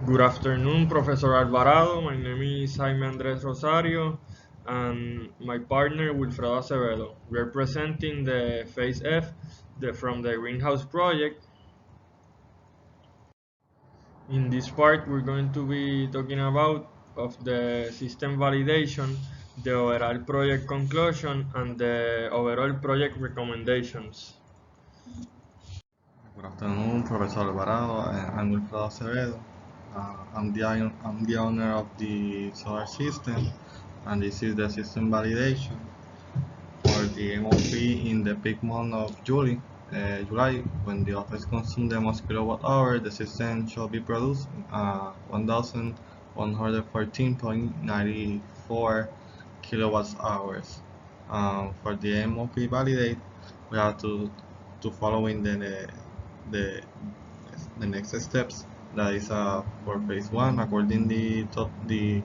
Good afternoon, Professor Alvarado. My name is Jaime Andres Rosario, and my partner Wilfredo Acevedo. We are presenting the Phase F from the Greenhouse Project. In this part, we're going to be talking about of the system validation, the overall project conclusion, and the overall project recommendations. Good afternoon, Professor Alvarado. I'm Wilfredo Acevedo. I'm the owner of the solar system, and this is the system validation for the MOP in the peak month of July. When the office consumes the most kilowatt hour, the system shall be produced 1,114.94 kilowatts hours. For the MOP validate, we have to following the next steps. That is for phase one, according to the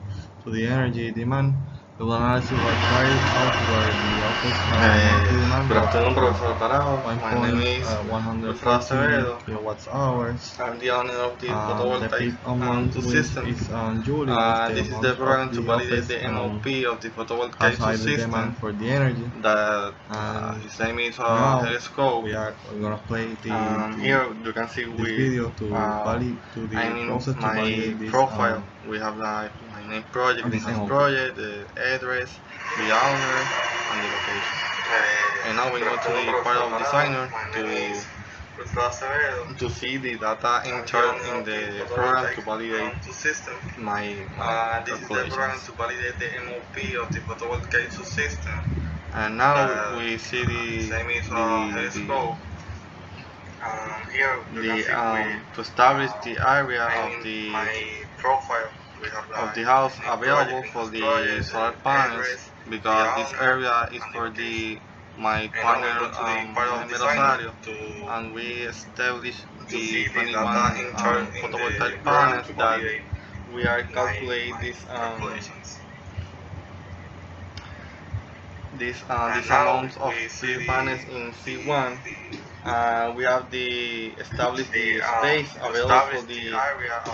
energy demand. We will analyze what required outward the office demand. Good afternoon, Professor Alvarado. My name is 140 kilowatts hours. I'm the owner of the photovoltaic system. Is July. This is the program to validate the MOP of the photovoltaic system for the energy. That his name is Telescope. We're gonna play here you can see this video to validate to the process to validate this profile. We have my name project, the project, the address, the owner, and the location. And now we go to the part of designer to see the data entered in the program to validate my calculations. To validate the MOP of the photovoltaic system. And now we see to establish the area of the house available for the solar panels, because this area is for my partner Rosario, and we established the 21 photovoltaic panels that we are calculating these amounts of PV panels in C1. We have established the space available for the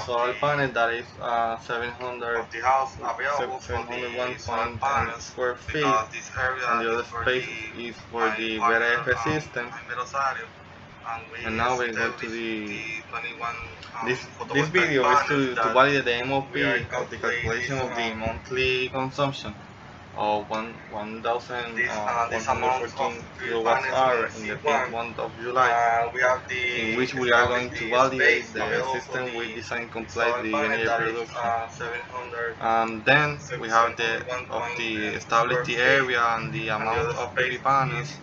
solar panel, that is 701.10 square feet, and the other space is for the VRF system. And now we go to this video is to validate the MOP of the calculation of the monthly consumption of 1,114 kilowatts hour in the peak month of July, in which we are going to validate the system we designed complete the energy production. Then we have establish the area and the amount of PV panels.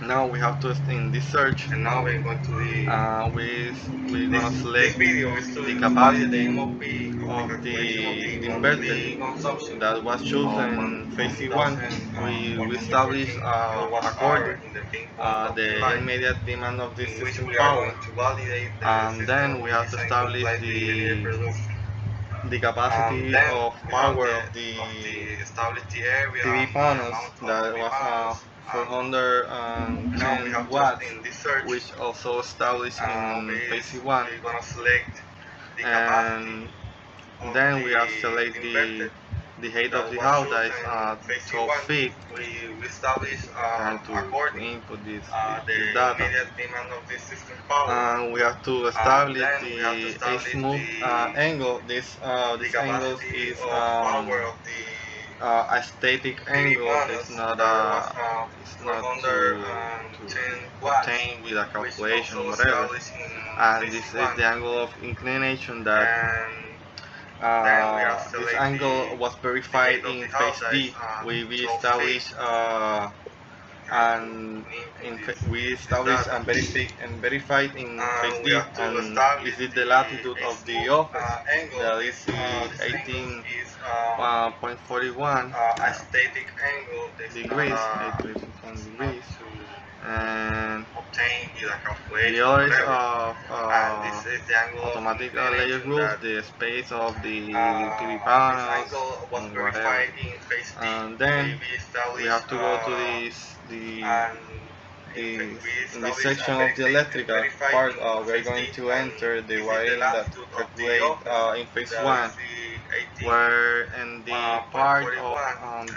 Now we have to in this search. And now we're going to we're gonna select the capacity of the inverter that was chosen in phase 1. We established according the immediate demand of this system power, and then we have to establish the capacity of power of the PV panels, that was 410 watts, which also established in phase 1. And then we have select the height of the house, that is 12 feet, and to input this data. And we have to establish the azimuth angle. This angle is a static angle. It's not to obtain with a calculation or whatever. And this is the angle of inclination that this angle was verified in phase D. We established we established and verified in phase D, and this is the latitude of the office, that is 18.41 degrees, and the other is automatic layer rules, the space of the PV panels, and whatever. And then we have to go to in this section of the electrical part, we're going to enter the wiring that calculate in phase 1, where in the part of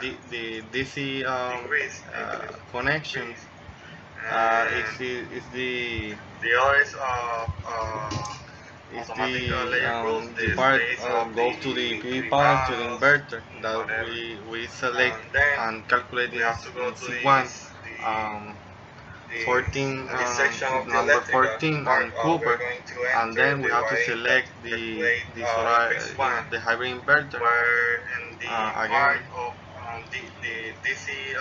the DC connections is the part goes to the PV panel to the inverter that we select and calculate in C1. 14 number 14 on Cooper, and then we have to select the solar the hybrid inverter again,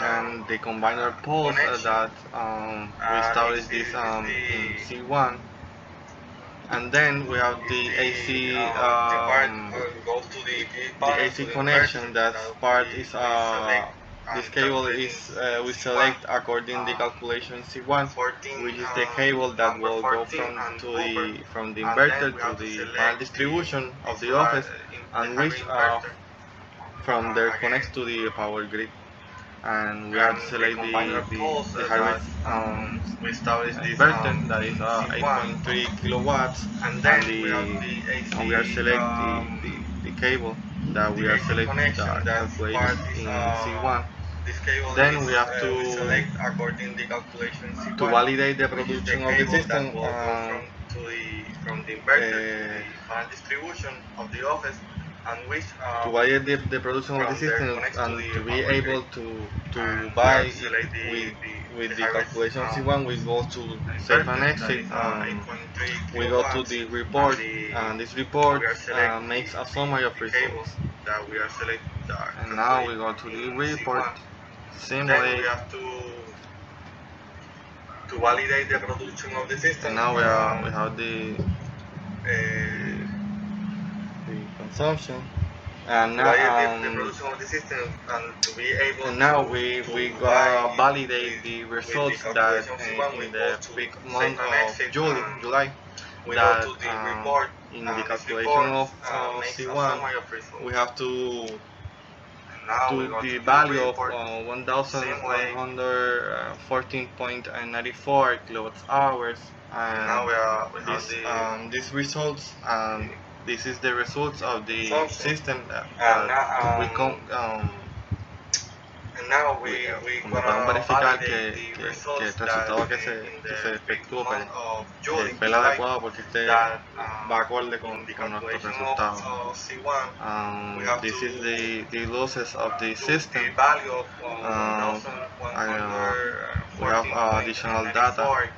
and the combiner pulse that we established this in C1, and then we have the AC connection. That part is this cable is we select according the calculation C1, which is the cable that will go from the inverter to the panel distribution of the office, and which from there connects to the power grid. And we have to select the hybrid inverter that is 8.3 kilowatts, and we are selecting the cable that we are selecting that calculated in C1. Then we have to validate the production of the system from the inverter to the distribution of the office, and which to validate the production of the system and to be able to buy with the calculation C1, we go to save and exit. We go to the report, and this report makes a summary of results. And now we go to the report, simulate, to validate the production of the system. And now we have the consumption, and now we validate the results that in the peak month of July, that in the calculation of C1 we have to the value of 1114.94 kilowatt hours, and these results, this is the results of the system that we podemos verificar que el resultado que se efectuó fue el adecuado, porque este va acorde con nuestros resultados. This is the losses of the system. We have additional data,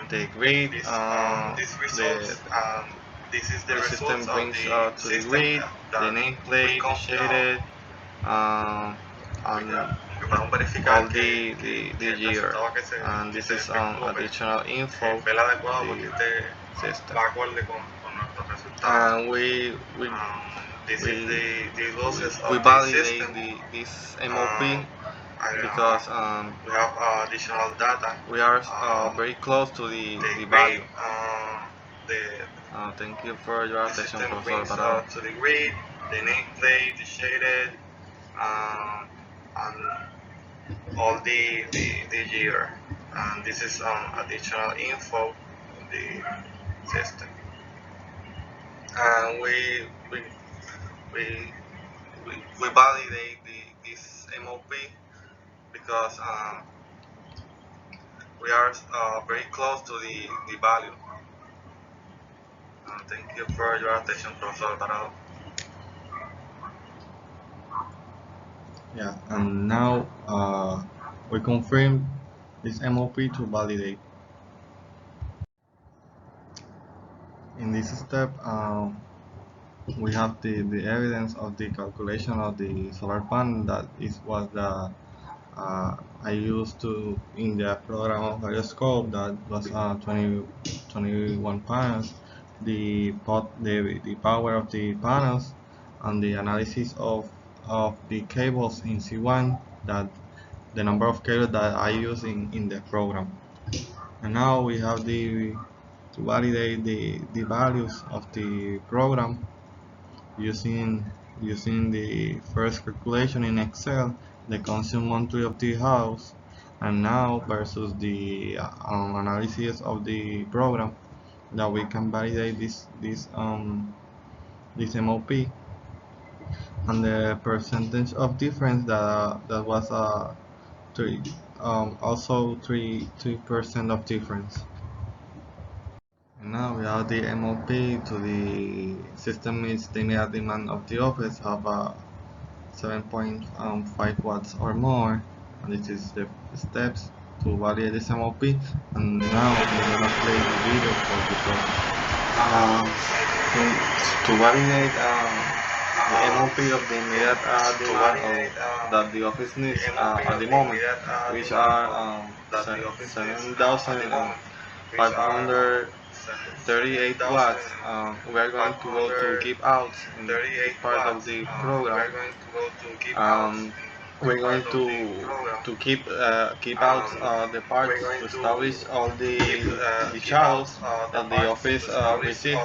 the grid, the system brings to the grid, the nameplate, the shaded, and all the year, and this is additional info for the system. And we validate this MOP because we have additional data. We are very close to the value. Thank you for your attention, Professor Parado. To the grid, the nameplate, the shaded, and all the year, and this is additional info in the system. And we validate this MOP because we are very close to the value. Thank you for your attention, Professor Parado. Yeah, and now we confirm this MOP to validate. In this step, we have the evidence of the calculation of the solar panel that was the I used to in the program of Gyroscope, that was 21 panels, the power of the panels, and the analysis of the cables in C1, that the number of cables that I use in the program. And now we have to validate the values of the program using the first calculation in Excel, the consumption monthly of the house, And now versus the analysis of the program, that we can validate this MOP, and the percentage of difference that was three also 3% of difference. And now we have the MOP to the system meets the immediate demand of the office of 7.5 watts or more, and this is the steps to validate this MOP. And now we're gonna play the video for the program. To validate the MOP of the immediate demand that the office needs at the moment, which are 7,538 watts. We are going to go to keep out in this part of the program. We're going to keep out the parts to establish all the shadows that the office receives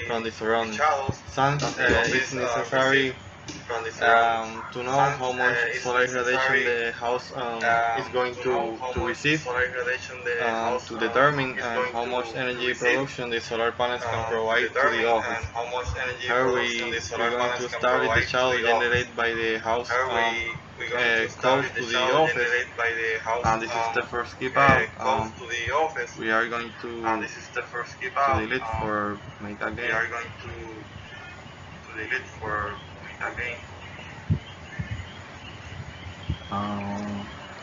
from the surroundings. Since it's necessary to know how much solar radiation the house is going to receive, to determine how much energy production the solar panels can provide to the office. Here we're going to establish the shadow generated by the house close to the office, and this is the first keep out. We are going to delete for make again.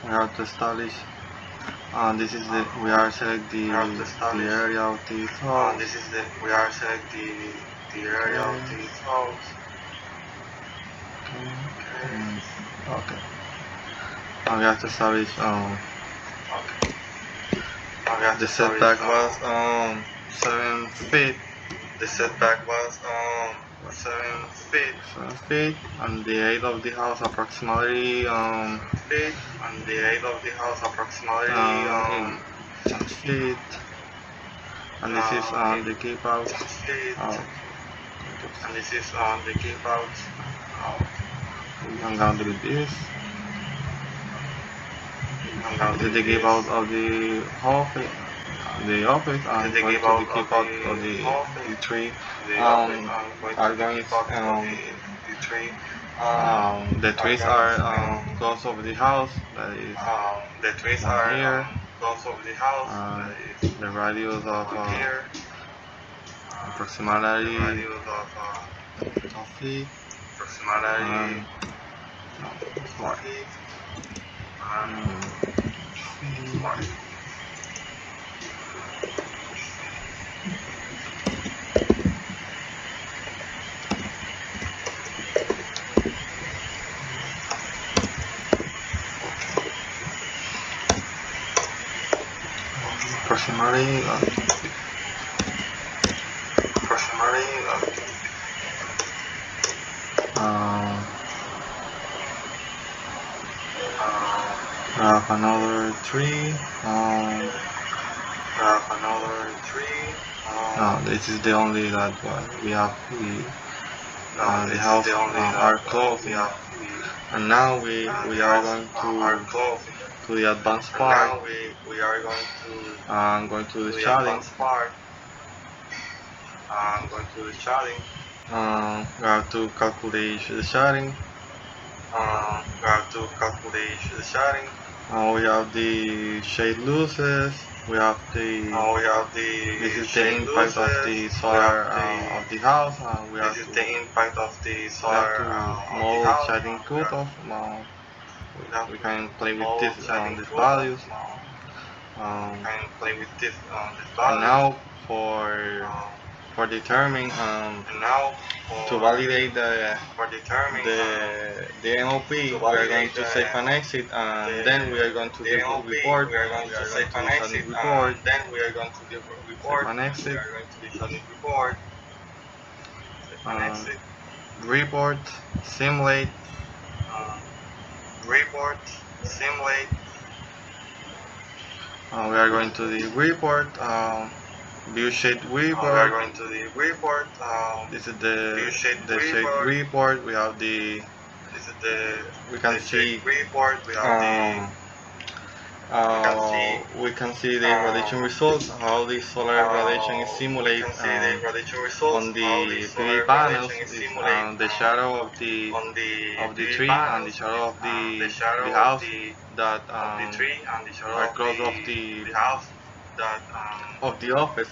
We have to establish. This is the we are select the area of the house. Okay. And we have to establish the setback was 7 feet. And the height of the house approximately 6 feet. And this is the keep out. I'm going to do this. This is the keep out of the office. I'm going to the keep out of the tree. Are going the trees are close over the house. That is here. The radius of approximately 12 feet. Approximately another tree. This is the only that we have. The house are closed. And now we are going to the advanced part. I'm going to the shading. We have to calculate the shading. We have the shade losses. We have the this is the impact of the solar of the house. We have to model shading cutoff. We can play with these values. And now for determining to validate the MOP, we are going to save and exit, and then we are going to give a report. We are going to save and exit report. Then we are going to give a report. And exit. Report, simulate. We are going to the report. View shade report. This is the shade report. We have the we can see we can see the radiation results, how the solar radiation is simulated on the PV panels, the shadow of the tree and the shadow of the house that are close of the office.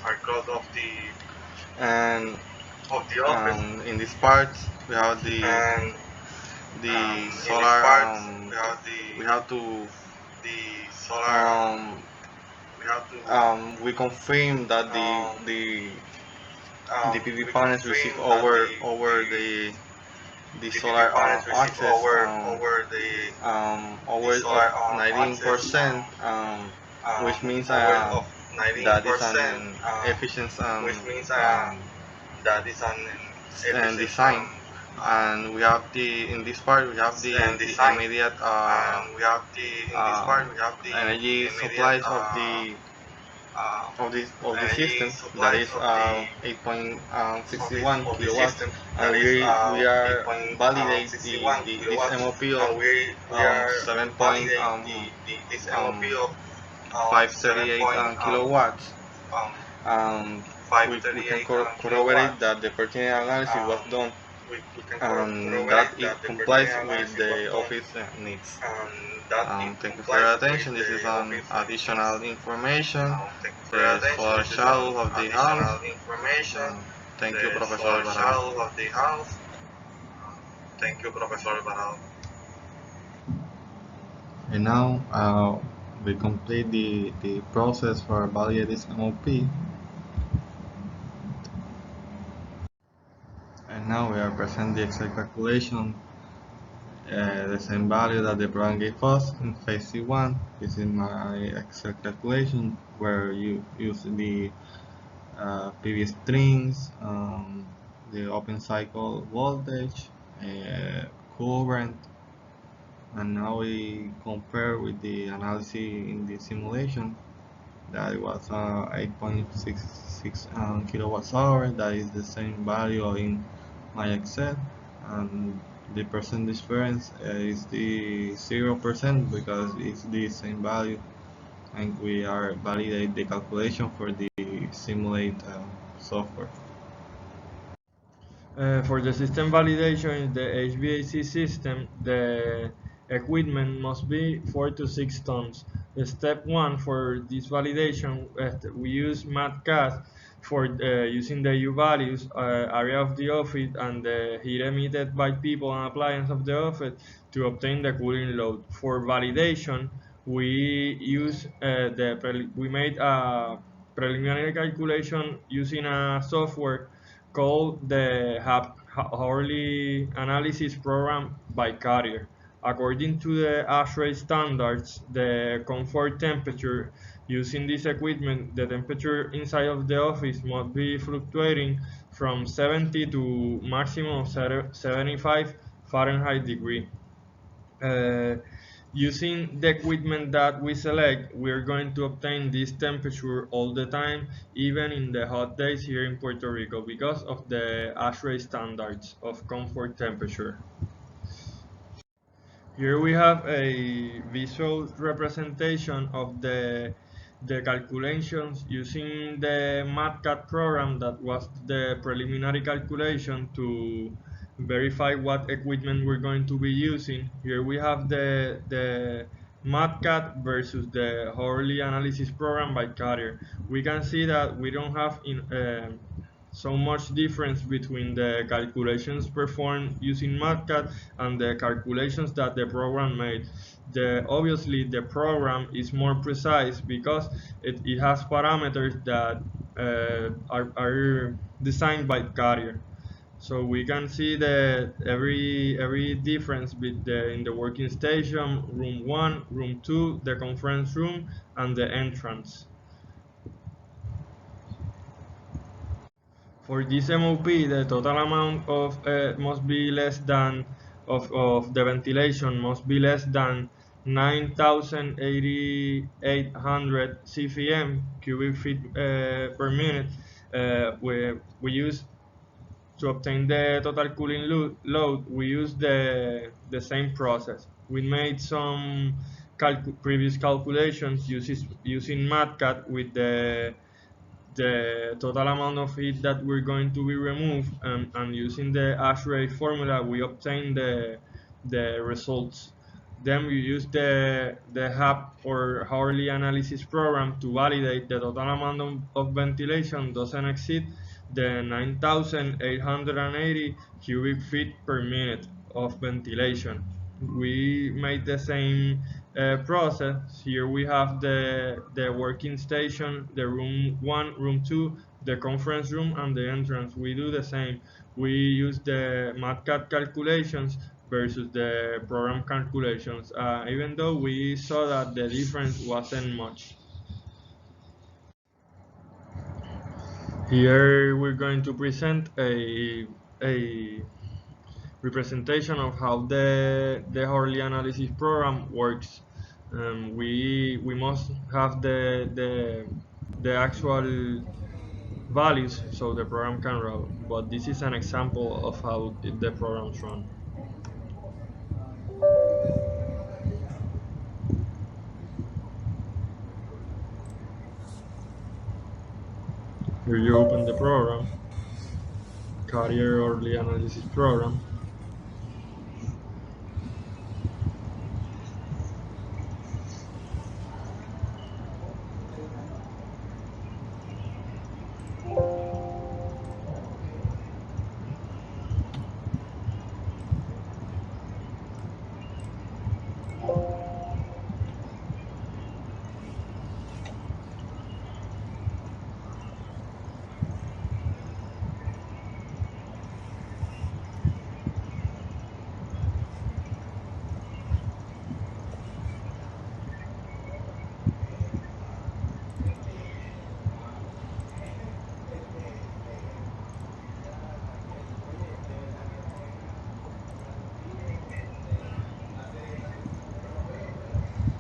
And in this part we have the solar. We have to um, we confirm that the PV panels receive over the solar access over of 19%, which means that is an efficient and design. And we have in this part we have the immediate energy supplies of the system, that is 8.61 kilowatts, and we are validate this MOP of 538 kilowatts. We can corroborate that the pertinent analysis was done and that it complies with the office needs. Thank you for your attention. This is additional information. The solar shadow of the house. Thank you, Professor Alvarado. And now we complete the process for validate this MOP. And now we are present the exact calculation, the same value that the program gave us in phase C1. This is my exact calculation where you use the PV strings, the open cycle voltage, current, and now we compare with the analysis in the simulation. That was 8.66 kilowatts hour. That is the same value in my Excel, and the percent difference is the 0% because it's the same value, and we are validate the calculation for the simulate software. For the system validation in the HVAC system, the equipment must be 4 to 6 tons. Step 1 for this validation, we use MATCAD for using the U values, area of the office, and the heat emitted by people and appliances of the office to obtain the cooling load. For validation, we use we made a preliminary calculation using a software called the Hurley Analysis Program by Carrier. According to the ASHRAE standards, the comfort temperature using this equipment, the temperature inside of the office must be fluctuating from 70 to maximum of 75 Fahrenheit degree. Using the equipment that we select, we're going to obtain this temperature all the time, even in the hot days here in Puerto Rico, because of the ASHRAE standards of comfort temperature. Here we have a visual representation of the calculations using the MATCAD program that was the preliminary calculation to verify what equipment we're going to be using. Here we have the MATCAD versus the Hurley Analysis Program by Carrier. We can see that we don't have so much difference between the calculations performed using MATCAD and the calculations that the program made. Obviously the program is more precise because it has parameters that are designed by Carrier. So we can see that every difference in the working station, room 1, room 2, the conference room, and the entrance. For this MOP, the total amount of must be less than of the ventilation must be less than 9,800 CFM cubic feet per minute. We use to obtain the total cooling load. We use the same process. We made some previous calculations using MATCAD with the total amount of heat that we're going to be removed, and using the ASHRAE formula we obtain the results. Then we use the HAP or hourly analysis program to validate the total amount of ventilation doesn't exceed the 9,880 cubic feet per minute of ventilation. We made the same process. Here we have the working station, the room 1, room 2, the conference room, and the entrance. We do the same. We use the MATCAD calculations versus the program calculations, even though we saw that the difference wasn't much. Here we're going to present a representation of how the hourly analysis program works. We must have the actual values so the program can run, but this is an example of how the programs run. Here you open the program, Carrier Hourly Analysis Program.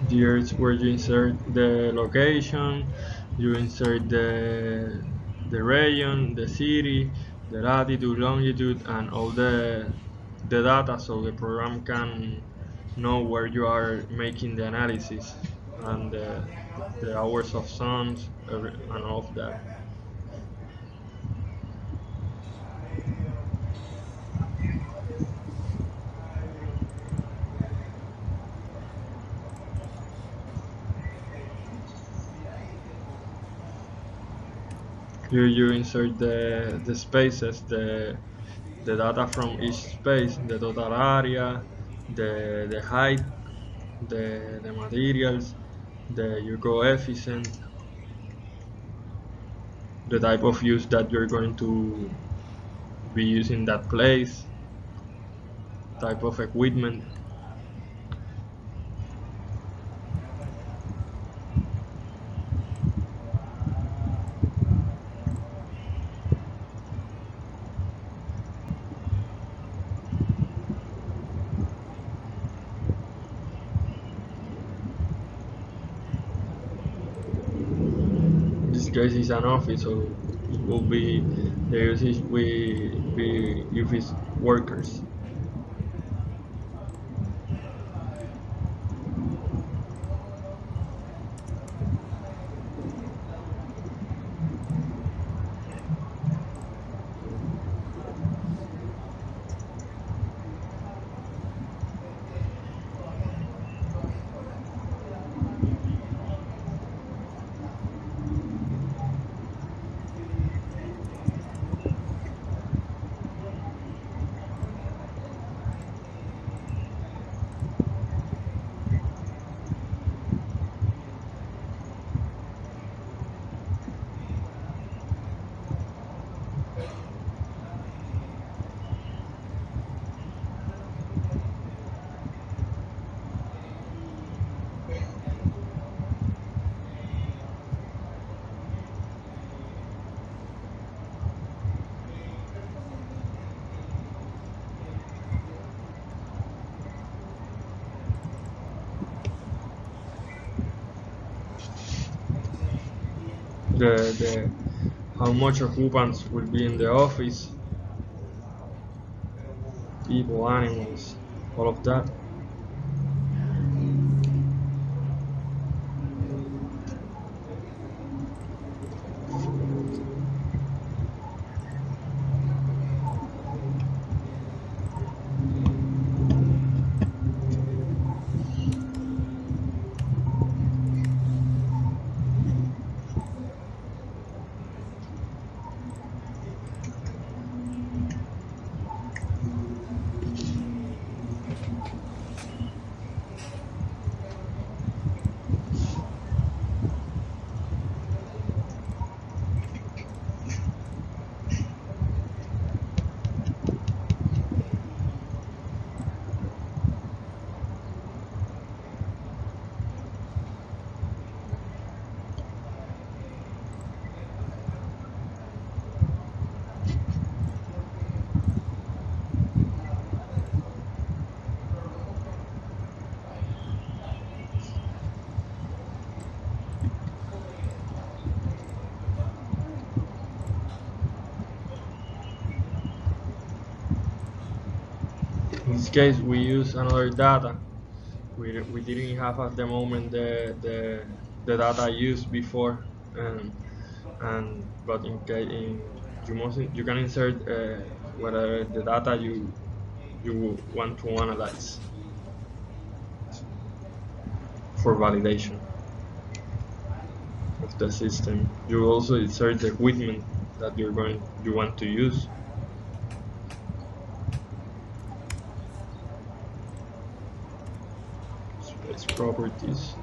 Here's where you insert the location, you insert the region, the city, the latitude, longitude, and all the data so the program can know where you are making the analysis, and the hours of suns and all of that. Here you insert the spaces, the data from each space, the total area, the height, the materials, your coefficient, the type of use that you're going to be using that place, type of equipment. This case is an office, so it will be the usage will be office workers. The how much occupants will be in the office, people, animals, all of that. In this case, we use another data. We didn't have at the moment the data used before, and but you can insert whatever the data you want to analyze for validation of the system. You also insert the equipment that you want to use. Space properties.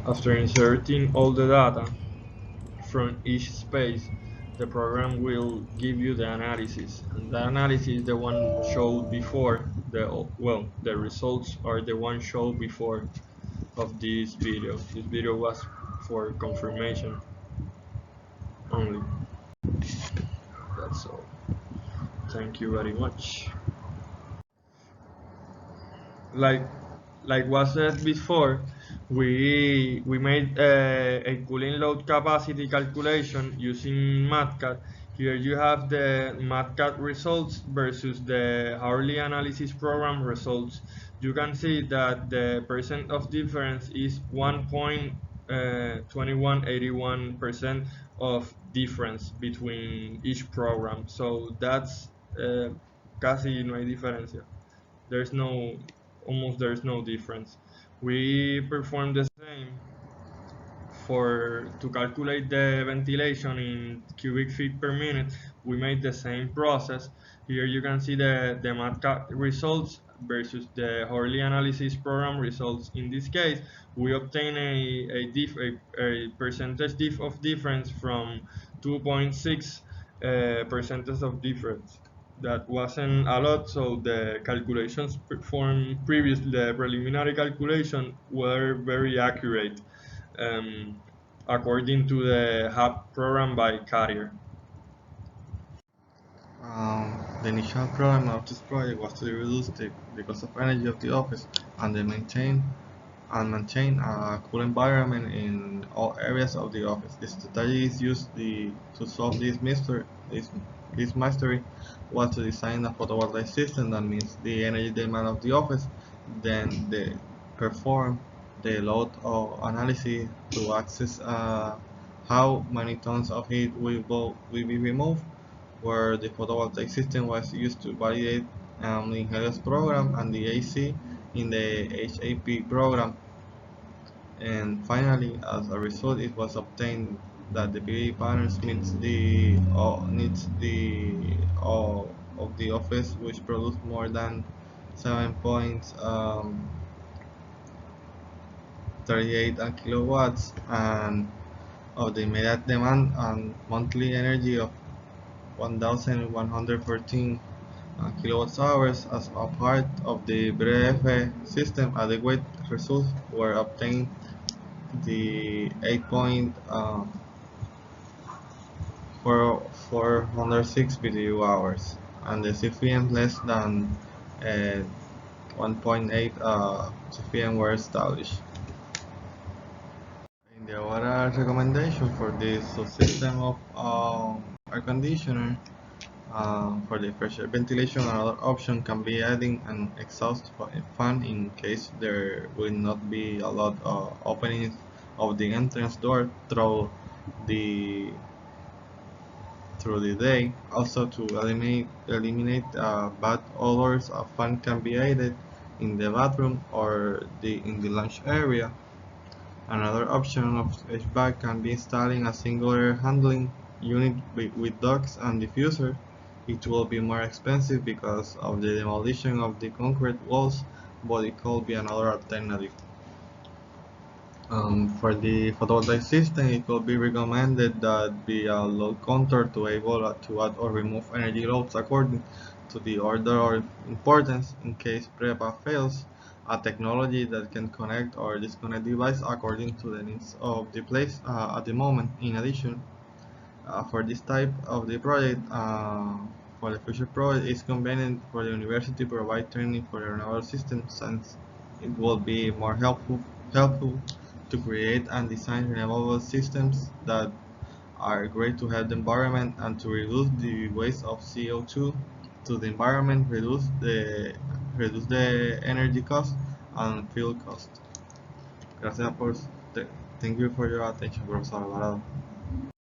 After inserting all the data from each space, the program will give you the analysis, and the analysis is the one showed before. The results are the one showed before of this video. This video was for confirmation only. That's all. Thank you very much. Like was said before, we made a cooling load capacity calculation using MATCAD. Here you have the MATCAD results versus the hourly analysis program results. You can see that the percent of difference is 1.2181% of difference between each program. So that's casi no hay diferencia. There's no there's no difference. We perform the same to calculate the ventilation in cubic feet per minute. We made the same process. Here you can see the MATCAD results versus the Horley analysis program results. In this case, we obtain a percentage of difference from 2.6 percentage of difference. That wasn't a lot, so the calculations performed previously, the preliminary calculation, were very accurate, according to the HAP program by Carrier. The initial problem of this project was to reduce the cost of energy of the office and maintain a cool environment in all areas of the office. The strategy is used to solve this mystery was to design a photovoltaic system that meets the energy demand of the office, then they perform the load analysis to access how many tons of heat will be removed, where the photovoltaic system was used to validate the Helios program and the AC in the HAP program. And finally, as a result, it was obtained that the PV panels meets the needs of the office, which produce more than 7.38 kilowatts, and of the immediate demand and monthly energy of 1,114 kilowatts hours. As a part of the BREF system, adequate results were obtained. The 8.406 BTU hours, and the CFM less than 1.8 CFM were established. In the overall recommendation for this subsystem of air conditioner, for the fresh air ventilation, another option can be adding an exhaust fan in case there will not be a lot of openings of the entrance door through the day. Also, to eliminate bad odors, a fan can be added in the bathroom or in the lounge area. Another option of HVAC can be installing a single air handling unit with ducts and diffuser. It will be more expensive because of the demolition of the concrete walls, but it could be another alternative. For the photovoltaic system, it could be recommended that be a load counter to able to add or remove energy loads according to the order of importance. In case PREPA fails, a technology that can connect or disconnect device according to the needs of the place at the moment. In addition, for this type of the project, for the future project, it's convenient for the university to provide training for the renewable systems, since it will be more helpful to create and design renewable systems that are great to help the environment and to reduce the waste of CO2 to the environment, reduce the energy cost and fuel cost. Gracias por, thank you for your attention, Profesor Alvarado.